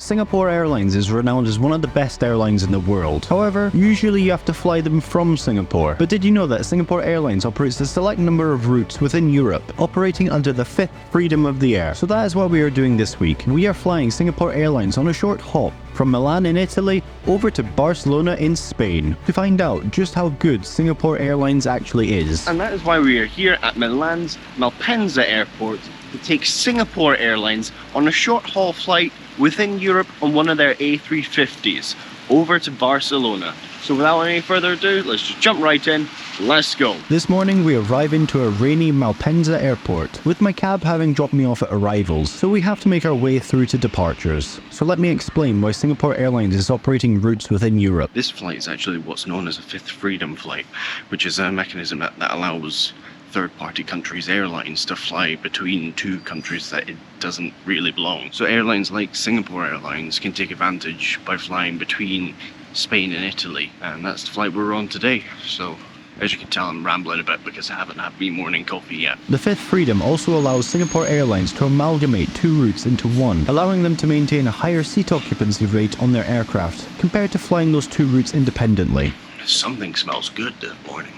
Singapore Airlines is renowned as one of the best airlines in the world. However, usually you have to fly them from Singapore. But did you know that Singapore Airlines operates a select number of routes within Europe, operating under the fifth freedom of the air? So that is what we are doing this week. We are flying Singapore Airlines on a short hop from Milan in Italy over to Barcelona in Spain to find out just how good Singapore Airlines actually is. And that is why we are here at Milan's Malpensa Airport to take Singapore Airlines on a short haul flight within Europe on one of their A350s over to Barcelona. So without any further ado, let's just jump right in. Let's go. This morning we arrive into a rainy Malpensa airport, with my cab having dropped me off at arrivals, so we have to make our way through to departures. So let me explain why Singapore Airlines is operating routes within Europe. This flight is actually what's known as a fifth freedom flight, which is a mechanism that allows third-party countries' airlines to fly between two countries that it doesn't really belong. So airlines like Singapore Airlines can take advantage by flying between Spain and Italy, and that's the flight we're on today. So as you can tell, I'm rambling a bit because I haven't had my morning coffee yet. The fifth freedom also allows Singapore Airlines to amalgamate two routes into one, allowing them to maintain a higher seat occupancy rate on their aircraft compared to flying those two routes independently. Something smells good this morning.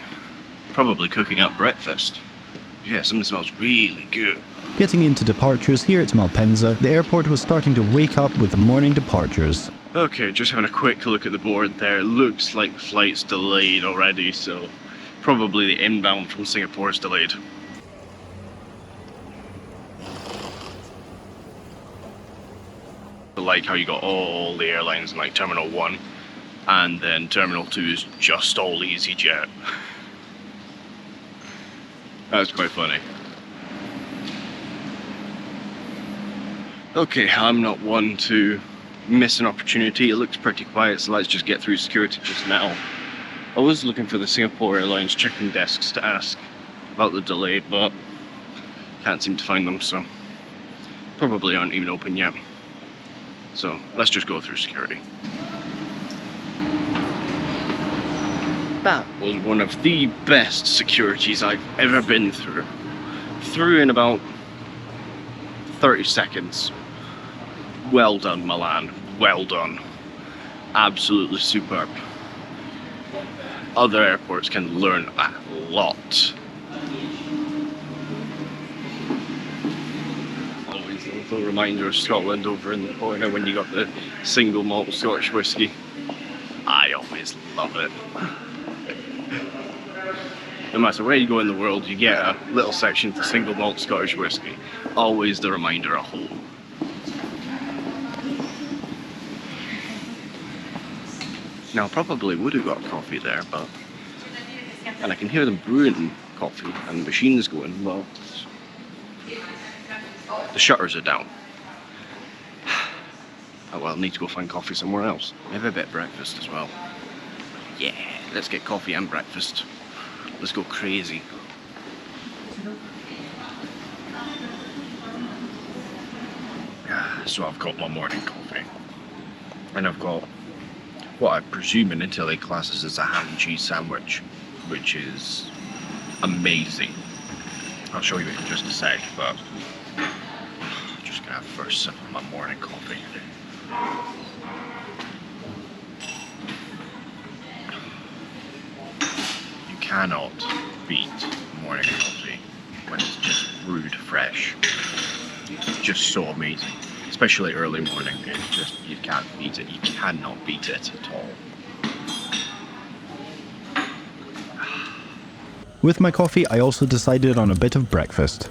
Probably cooking up breakfast. Yeah, something smells really good. Getting into departures here at Malpensa, the airport was starting to wake up with the morning departures. Okay, just having a quick look at the board there. It looks like the flight's delayed already, so probably the inbound from Singapore is delayed. I like how you got all the airlines in like Terminal 1, and then Terminal 2 is just all EasyJet. That's quite funny. Okay, I'm not one to miss an opportunity. It looks pretty quiet, so let's just get through security just now. I was looking for the Singapore Airlines check-in desks to ask about the delay, but can't seem to find them, so probably aren't even open yet. So let's just go through security. That was one of the best securities I've ever been through. Through in about 30 seconds. Well done, Milan. Well done. Absolutely superb. Other airports can learn a lot. Always a little reminder of Scotland over in the corner when you got the single malt Scottish whiskey. I always love it. No matter where you go in the world, you get a little section for single malt Scottish whiskey. Always the reminder of home. Now, I probably would have got coffee there, but... And I can hear them brewing coffee and the machines going, well... The shutters are down. Oh well, I need to go find coffee somewhere else. Maybe a bit of breakfast as well. Yeah, let's get coffee and breakfast. Let's go crazy. So I've got my morning coffee. And I've got what I presume in Italy classes as a ham and cheese sandwich, which is amazing. I'll show you in just a sec, but I'm just gonna have first sip of my morning coffee. You cannot beat morning coffee when it's just brewed fresh. It's just so amazing. Especially early morning, it's just, you can't beat it. You cannot beat it at all. With my coffee, I also decided on a bit of breakfast.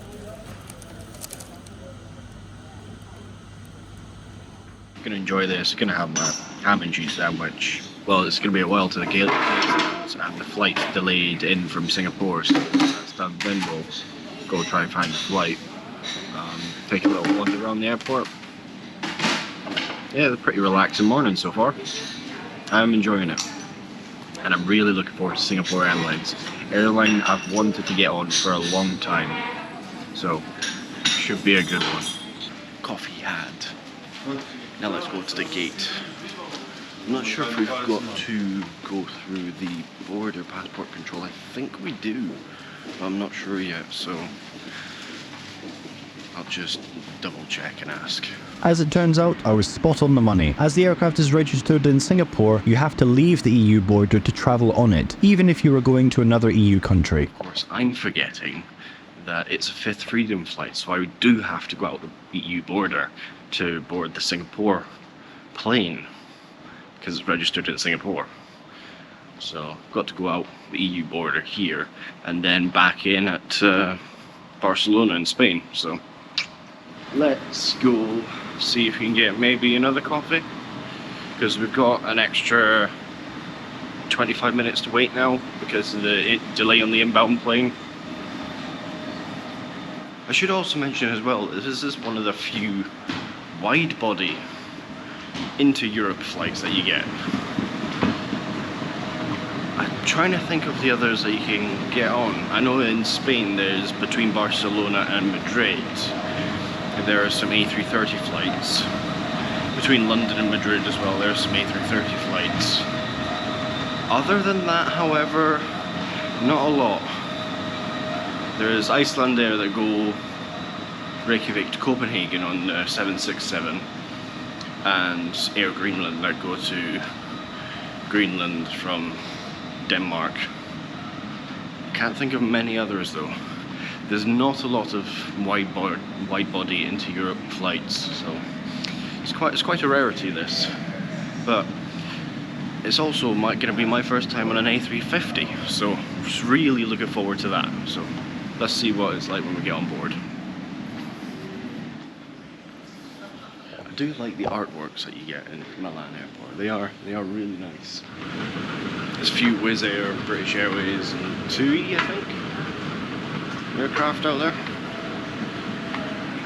I'm gonna enjoy this. I'm gonna have my ham and cheese sandwich. Well, it's gonna be a while to the gate, and the flight's delayed in from Singapore, so that's done. Then we'll go try and find the flight. Take a little wander around the airport. Yeah, they're pretty relaxing morning so far. I'm enjoying it. And I'm really looking forward to Singapore Airlines. Airline I've wanted to get on for a long time. So, should be a good one. Coffee had. Now let's go to the gate. I'm not sure if we've got to go through the border passport control. I think we do, but I'm not sure yet, so I'll just double check and ask. As it turns out, I was spot on the money. As the aircraft is registered in Singapore, you have to leave the EU border to travel on it, even if you are going to another EU country. Of course, I'm forgetting that it's a Fifth Freedom flight, so I do have to go out the EU border to board the Singapore plane, because it's registered in Singapore. So I've got to go out the EU border here, and then back in at Barcelona in Spain. So let's go see if we can get maybe another coffee, because we've got an extra 25 minutes to wait now because of the delay on the inbound plane. I should also mention as well, this is one of the few wide body into Europe flights that you get. I'm trying to think of the others that you can get on. I know in Spain there's between Barcelona and Madrid. There are some A330 flights. Between London and Madrid as well, there are some A330 flights. Other than that, however, not a lot. There's Icelandair that go Reykjavik to Copenhagen on the 767, and Air Greenland that go to Greenland from Denmark. Can't think of many others though. There's not a lot of wide body into Europe flights, so it's quite a rarity, this. But it's also going to be my first time on an A350, so just really looking forward to that. So let's see what it's like when we get on board. I do like the artworks that you get in Milan Airport. They are really nice. There's a few Wizz Air, British Airways, and TUI, I think, aircraft out there.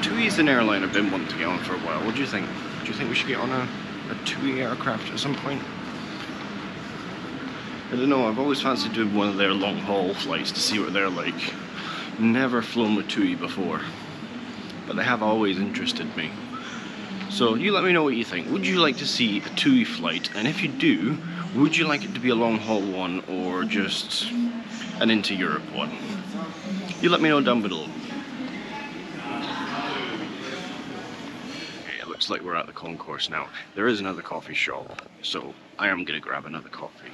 TUI's an airline I've been wanting to get on for a while. What do you think? Do you think we should get on a TUI aircraft at some point? I don't know, I've always fancied doing one of their long haul flights to see what they're like. Never flown with TUI before, but they have always interested me. So you let me know what you think. Would you like to see a TUI flight? And if you do, would you like it to be a long haul one or just an into Europe one? You let me know down below. Okay, it looks like we're at the concourse now. There is another coffee shop, so I am going to grab another coffee.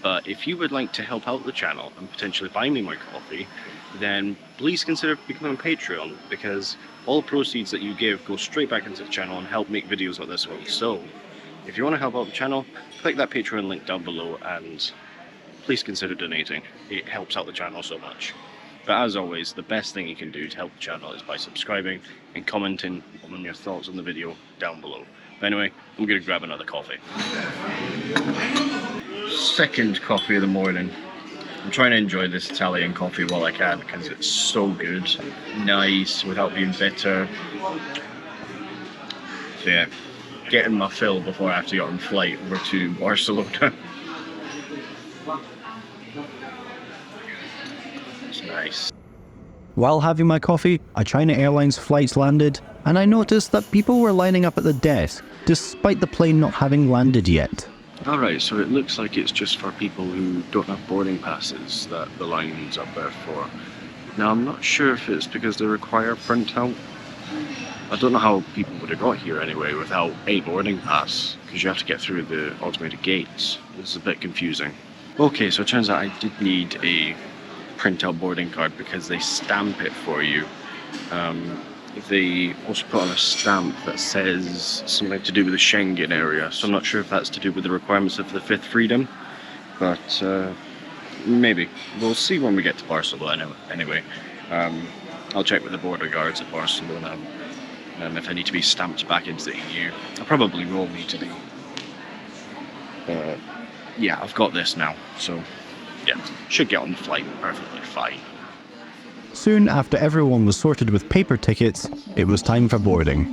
But if you would like to help out the channel and potentially buy me my coffee, then please consider becoming a Patreon, because all proceeds that you give go straight back into the channel and help make videos like this one. So if you want to help out the channel, click that Patreon link down below and please consider donating. It helps out the channel so much. But as always, the best thing you can do to help the channel is by subscribing and commenting on your thoughts on the video down below. But anyway, I'm going to grab another coffee. Second coffee of the morning. I'm trying to enjoy this Italian coffee while I can because it's so good, nice, without being bitter. So yeah, getting my fill before I have to get on flight over to Barcelona. It's nice. While having my coffee, a China Airlines flight landed, and I noticed that people were lining up at the desk, despite the plane not having landed yet. Alright, so it looks like it's just for people who don't have boarding passes that the line's up there for. Now I'm not sure if it's because they require printout. I don't know how people would have got here anyway without a boarding pass, because you have to get through the automated gates. It's a bit confusing. Okay, so it turns out I did need a printout boarding card because they stamp it for you. They also put on a stamp that says something to do with the Schengen area, so I'm not sure if that's to do with the requirements of the Fifth Freedom, but maybe. We'll see when we get to Barcelona anyway. I'll check with the border guards at Barcelona if I need to be stamped back into the EU. I probably will need to be. Yeah, I've got this now, so yeah, should get on the flight perfectly fine. Soon after everyone was sorted with paper tickets, it was time for boarding.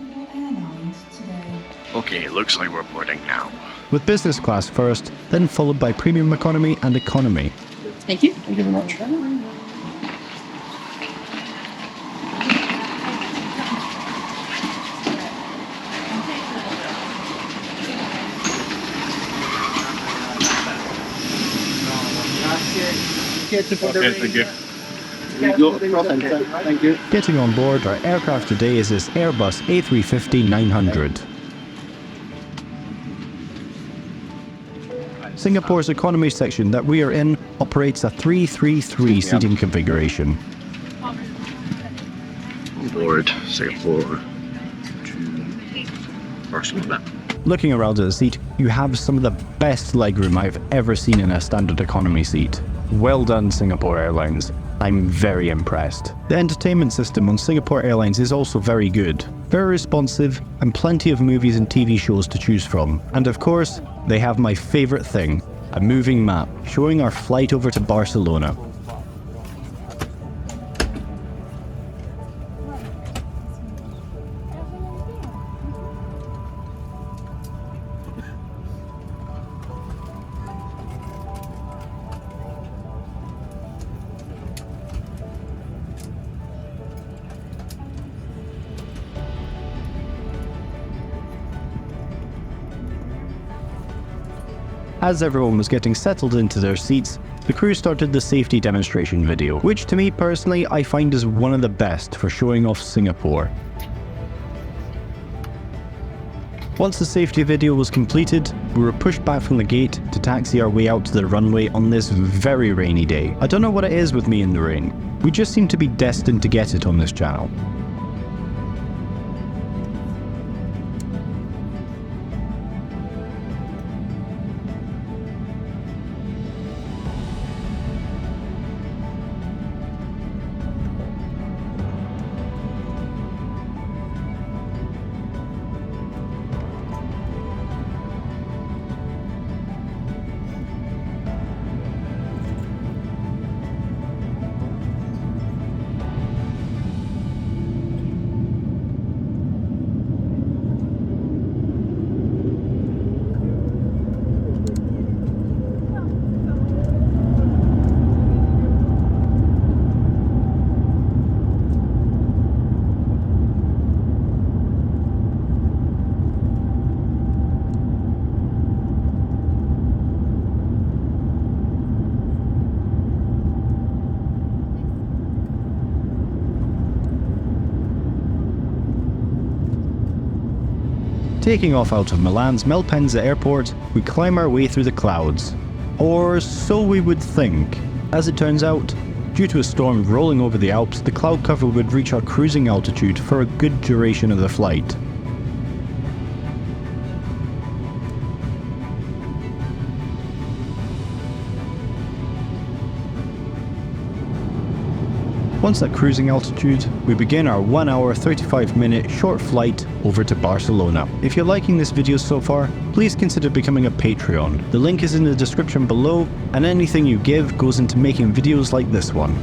Okay, it looks like we're boarding now. With business class first, then followed by premium economy and economy. Thank you. Thank you very much. Okay, thank you. Thank you. Getting on board, our aircraft today is this Airbus A350-900. Singapore's economy section that we are in operates a 333 seating configuration. Onboard, Singapore to Barcelona. Looking around at the seat, you have some of the best legroom I've ever seen in a standard economy seat. Well done, Singapore Airlines. I'm very impressed. The entertainment system on Singapore Airlines is also very good. Very responsive and plenty of movies and TV shows to choose from. And of course, they have my favourite thing, a moving map showing our flight over to Barcelona. As everyone was getting settled into their seats, the crew started the safety demonstration video, which to me personally I find is one of the best for showing off Singapore. Once the safety video was completed, we were pushed back from the gate to taxi our way out to the runway on this very rainy day. I don't know what it is with me in the rain. We just seem to be destined to get it on this channel. Taking off out of Milan's Malpensa Airport, we climb our way through the clouds. Or so we would think. As it turns out, due to a storm rolling over the Alps, the cloud cover would reach our cruising altitude for a good duration of the flight. Once at cruising altitude, we begin our 1 hour 35 minute short flight over to Barcelona. If you're liking this video so far, please consider becoming a Patreon. The link is in the description below, and anything you give goes into making videos like this one.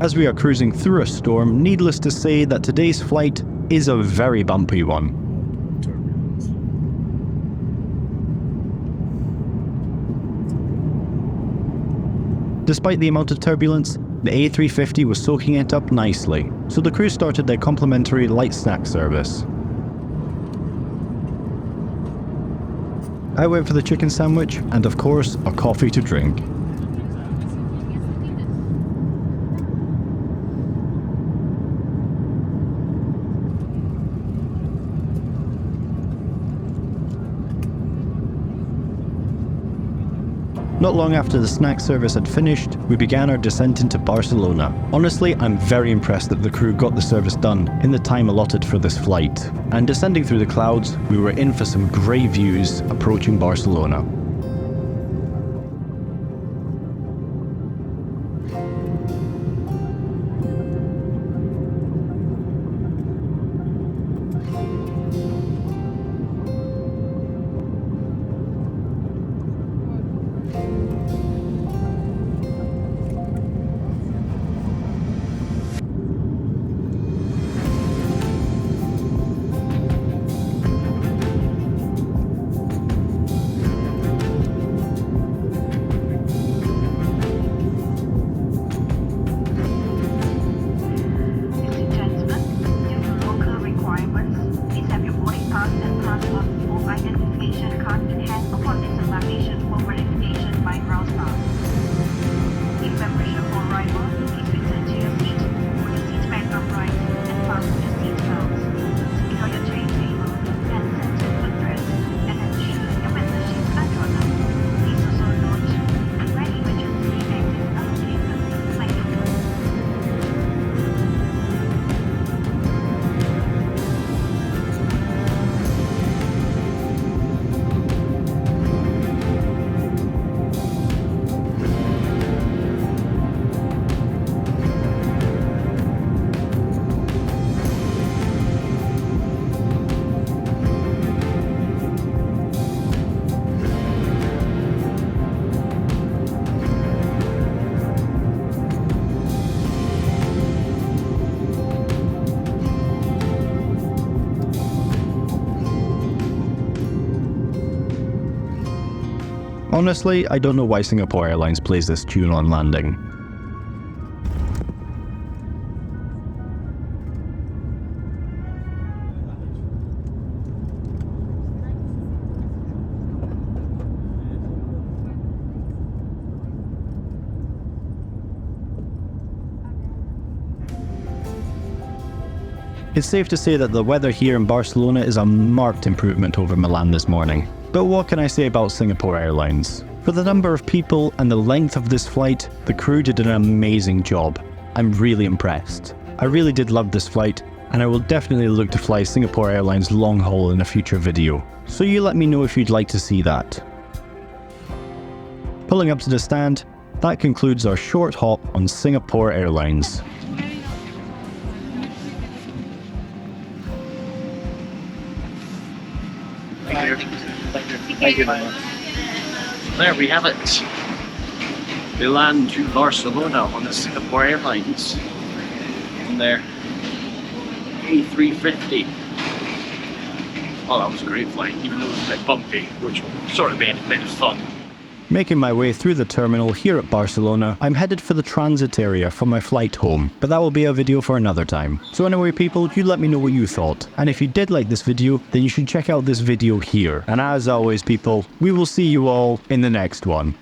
As we are cruising through a storm, needless to say that today's flight is a very bumpy one. Despite the amount of turbulence, the A350 was soaking it up nicely, so the crew started their complimentary light snack service. I went for the chicken sandwich and of course a coffee to drink. Not long after the snack service had finished, we began our descent into Barcelona. Honestly, I'm very impressed that the crew got the service done in the time allotted for this flight. And descending through the clouds, we were in for some great views approaching Barcelona. Honestly, I don't know why Singapore Airlines plays this tune on landing. It's safe to say that the weather here in Barcelona is a marked improvement over Milan this morning. But what can I say about Singapore Airlines? For the number of people and the length of this flight, the crew did an amazing job. I'm really impressed. I really did love this flight, and I will definitely look to fly Singapore Airlines long haul in a future video. So you let me know if you'd like to see that. Pulling up to the stand, that concludes our short hop on Singapore Airlines. Thank you very much. There we have it. Milan to Barcelona on the Singapore Airlines. And there, A350. Oh, that was a great flight, even though it was a bit bumpy, which sort of made it a bit of fun. Making my way through the terminal here at Barcelona, I'm headed for the transit area for my flight home, but that will be a video for another time. So anyway people, you let me know what you thought. And if you did like this video, then you should check out this video here. And as always people, we will see you all in the next one.